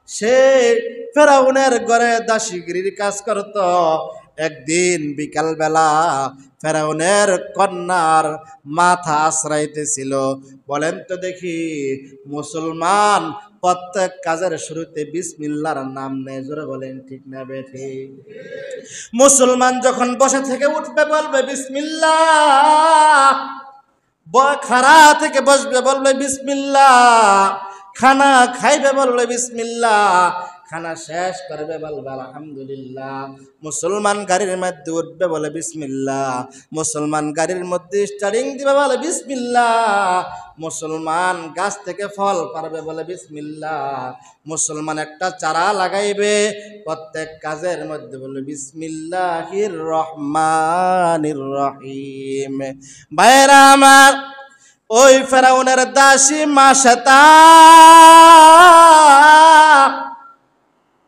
সে ফেরাউনের ঘরে দাসীগিরির কাজ করত। একদিন বিকালবেলা ফেরাউনের কন্যার মাথা আশ্রাইতেছিল। বলেন তো দেখি, মুসলমান প্রত্যেক কাজের শুরুতে বিসমিল্লাহর নাম নেয়, জোরে বলেন ঠিক না বেঠিক? মুসলমান যখন বসে থেকে উঠবে বলবে বিসমিল্লাহ, খাড়া থেকে বসবে বলবে বিসমিল্লাহ, খানা খাইবে বলবে বিসমিল্লাহ, খানা শেষ করবে বলবে আলহামদুলিল্লাহ। মুসলমান গাড়ির মধ্যে উঠবে বলে বিসমিল্লাহ, মুসলমান গাড়ির মধ্যে স্টারিং দিবে বলে বিসমিল্লাহ, মুসলমান গাছ থেকে ফল পারবে বলে বিসমিল্লাহ, মুসলমান একটা চারা লাগাইবে, প্রত্যেক কাজের মধ্যে বলে বিসমিল্লাহির রহমানির রহিম। ভাইরা আমার, ওই ফেরাউনের দাসী মাশাতা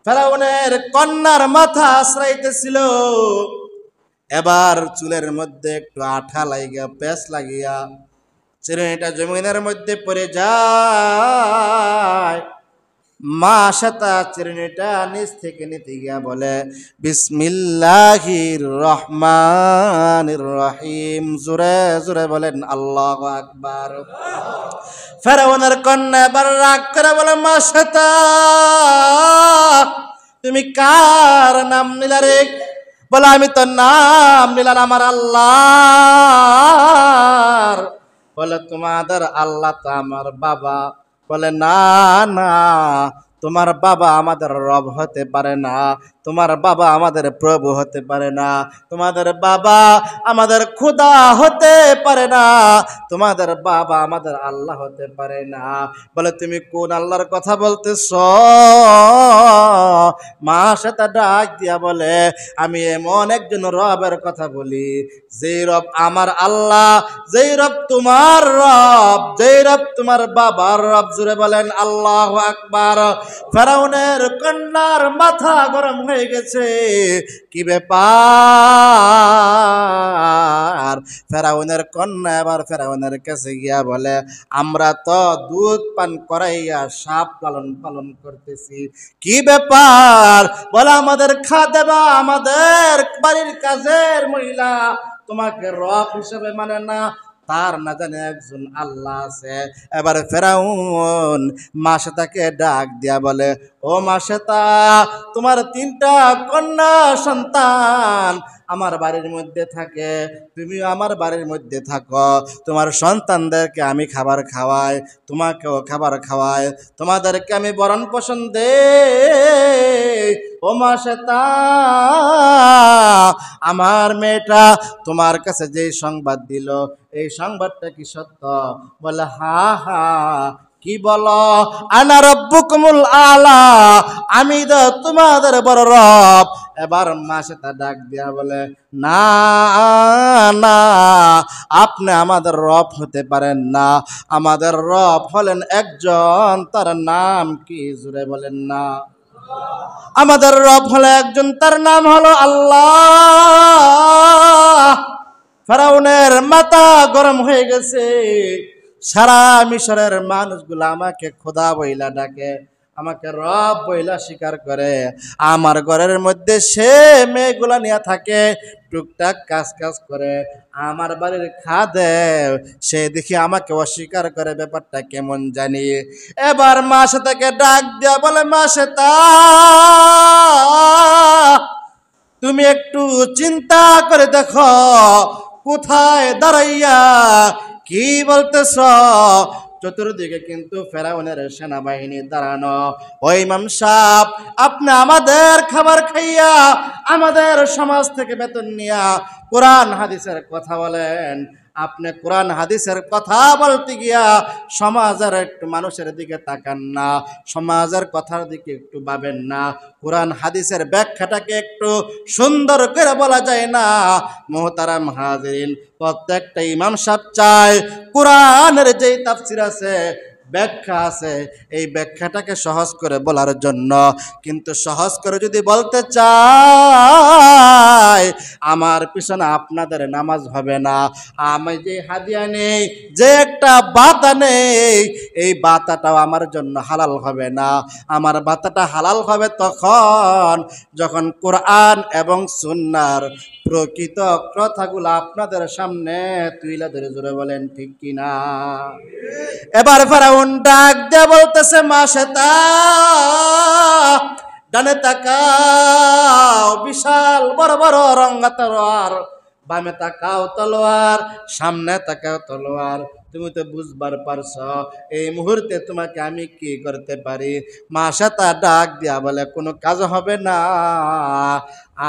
ফেরাউনের কন্যার মাথা আশ্রাইতেছিল। এবার চুলের মধ্যে একটু আঠা লাগিয়া পেঁচ লাগিয়া চিরুনিটা জমিনের মধ্যে পড়ে যায়। মাশাতা চিরুনিটা নিচ থেকে নিতে গিয়া বলে বিসমিল্লাহির রহমানির রহিম। জোরে জোরে বলেন আল্লাহু আকবার। ফেরাউনের কন্যা এবার রাগ করে বলে মাশাতা, তুমি কার নাম নিলা রে? বলে আমি তো নাম নিলাম আমার আল্লাহর। বলে তোমাদের আল্লাহ তো আমার বাবা। বলে না না, তোমার বাবা আমাদের রব হতে পারে না, তোমার বাবা আমাদের প্রভু হতে পারে না, তোমাদের বাবা আমাদের খোদা হতে পারে না, তোমাদের বাবা আমাদের আল্লাহ হতে পারে না। বলে তুমি কোন আল্লাহর কথা বলতেছ? মা সেটা ডাক দিয়া বলে আমি এমন একজন রবের কথা বলি, যেই রব আমার আল্লাহ, যেই রব তোমার রব, যেই রব তোমার বাবার রব। জুড়ে বলেন আল্লাহু আকবার। ফেরাউনের কন্যার মাথা গরম হয়ে গেছে। কি ব্যাপার? ফেরাউনের কন্যা এবার ফেরাউনের কাছে গিয়া বলে আমরা তো দুধ পান করাইয়া সাপ পালন করতেছি। কি ব্যাপার? বলে আমাদের খাদেবা, আমাদের বাড়ির কাজের মহিলা তোমাকে রব হিসেবে মানে না, তার না জানে একজন আল্লাহ আছে। এবার ফেরাউন মাশাতাকে ডাক দিয়া বলে ও মাশাতা, তোমার 3টা কন্যা সন্তান আমার বাড়ির মধ্যে থাকে, তুমিও আমার বাড়ির মধ্যে থাকো, তোমার সন্তানদেরকে আমি খাবার খাওয়াই, তোমাকেও খাবার খাওয়াই, তোমাদেরকে আমি বরণ পোষণ দেই। ও মাশাতা, আমার মেয়েটা তোমার কাছে যে সংবাদ দিল, এই সংবাদটা কি সত্য? বলে হা হা। কি বলো? আনা রব্বুকুমুল আলা, আমি তো তোমাদের বড় রব। এবার মাশাতা ডাক দিয়া বলে না না, আপনি আমাদের রব হতে পারেন না, আমাদের রব হলেন একজন, তার নাম কি? জুড়ে বলেন না। আমাদের রব হলো একজন, তার নাম হলো আল্লাহ। ফেরাউনের মাথা গরম হয়ে গেছে। সারা মিশরের মানুষগুলো আমাকে খোদা বইলা ডাকে, আমাকে রব বইলা স্বীকার করে। আমার ঘরের মধ্যে সে মেয়েগুলা নিয়ে থাকে, টুকটাক কাজ করে। আমার বাড়ির খাদেম সে দেখি আমাকে অস্বীকার করে, ব্যাপারটা কেমন জানি। এবার মাশাতাকে ডাক দিয়া বলে মাশাতা, তুমি একটু চিন্তা করে দেখো কোথায় দাঁড়াইয়া কি বলতেছ। চতুর্দিকে কিন্তু ফেরাউনের সেনাবাহিনী দাঁড়ানো। ওই ইমাম সাহেব, আপনি আমাদের খাবার খাইয়া, আমাদের সমাজ থেকে বেতন নিয়া কোরআন হাদিসের কথা বলেন, আপনি কোরআন হাদিসের কথা বলতে গিয়া সমাজের একটু মানুষের দিকে তাকান না, সমাজের কথার দিকে একটু ভাবেন না, কোরআন হাদিসের ব্যাখ্যাটাকে একটু সুন্দর করে বলা যায় না? মুহতারাম হাজিরিন, প্রত্যেকটা ইমাম সাহেব চায় কোরআনের যেই তাফসির আছে ব্যাখ্যা আছে, এই ব্যাখ্যাটাকে সহজ করে বলার জন্য। কিন্তু সহজ করে যদি বলতে চাই, আমার পিছনে আপনাদের নামাজ হবে না। আমি যে হাদিয়া নেই, যে একটা বাতা নেই, এই বাতাটাও আমার জন্য হালাল হবে না। আমার বাতাটা হালাল হবে তখন যখন কোরআন এবং সুন্নাহর প্রকৃত কথাগুলো আপনাদের সামনে তুইলা ধরে জোরে বলেন ঠিক কিনা। এবার ফেরাউন ডাক দিয়ে বলতেছে, মাশেতা ডানে তাকাও, বিশাল বড় বড় রঙা তলোয়ার, বামে তাকাও তলোয়ার, সামনে তাকাও তলোয়ার। তুমি তো বুঝবার পারছ এই মুহূর্তে তোমাকে আমি কি করতে পারি। মাশেতা ডাক দিয়া বলে, কোনো কাজ হবে না।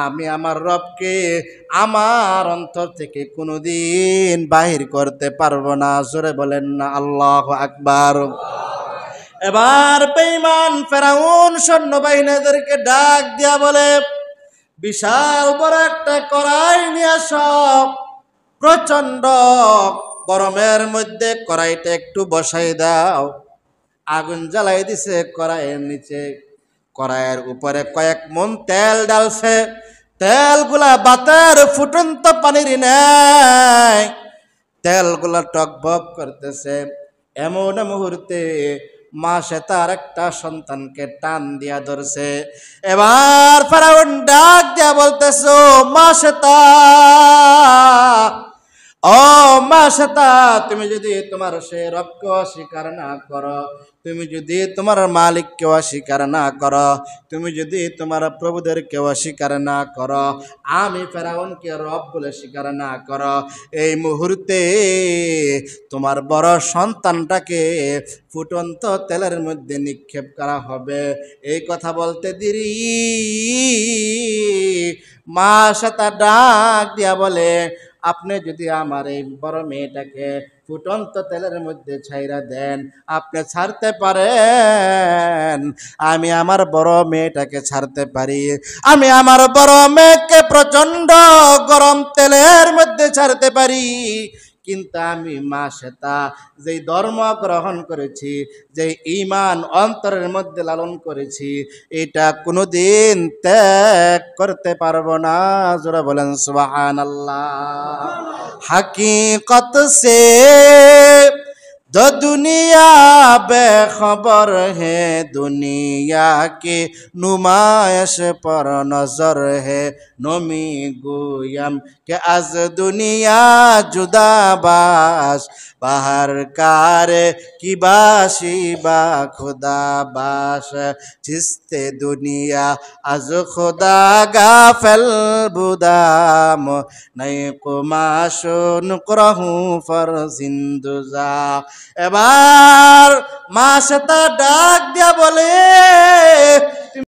আমি আমার রবকে আমার অন্তর থেকে কোনোদিন বাহির করতে পারবো না। জোরে বলেন না আল্লাহু আকবার। এবার বেঈমান ফেরাউন সৈন্যবাহিনীদেরকে ডাক দিয়া বলে, বিশাল বড় একটা কড়াই নিয়ে সব, প্রচন্ড গরমের মধ্যে কড়াইটা একটু বসাই দাও। আগুন জ্বালাই দিছে কড়াইয়ের নিচে, কড়াইয়ের উপরে কয়েক মন তেল ডালছে। তেলগুলা বাতের ফুটন্ত পানির ন্যায় তেলগুলা টকবক করতেছে। এমন মুহূর্তে মা সে তার একটা সন্তানকে টান দিয়া ধরছে। এবার ফেরাউন ডাক দিয়া বলতেছো, মা সেতা, ও মা সেতা, তুমি যদি তোমার সে রবকে অস্বীকার না করো, তুমি যদি তোমার মালিককে অস্বীকার না করো, তুমি যদি তোমার প্রভুদেরকে অস্বীকার না করো, আমি ফেরাউনকে রব বলে স্বীকার না করো, এই মুহূর্তে তোমার বড় সন্তানটাকে ফুটন্ত তেলের মধ্যে নিক্ষেপ করা হবে। এই কথা বলতে দেরি মা সেতা ডাক দিয়া বলে, আপনি যদি আমার এই বড় মেয়েটাকে ফুটন্ত তেলের মধ্যে ছাইরা দেন, আপনি ছাড়তে পারেন। আমি আমার বড় মেয়েটাকে ছাড়তে পারি, আমি আমার বড় মেয়েকে প্রচন্ড গরম তেলের মধ্যে ছাড়তে পারি। কিন্তু আমি মা সেতা যেই ধর্ম গ্রহণ করেছি, যে ঈমান অন্তরের মধ্যে লালন করেছি, এটা কোনোদিন ত্যাগ করতে পারবো না। জোরে বলেন সুবহানাল্লাহ। हकीकत से जो दुनिया बेखबर है, दुनिया की नुमाइश पर नजर है, नमी गोयम के आज दुनिया जुदा बाश, बाहर कार की बाशी बा खुदा बाश, जिसते दुनिया आज खुदा गाफल बुदाम, नई कुमाशुन करहूं फर जिंदुजा। এবার মা সেতা ডাক দিয়া বলে,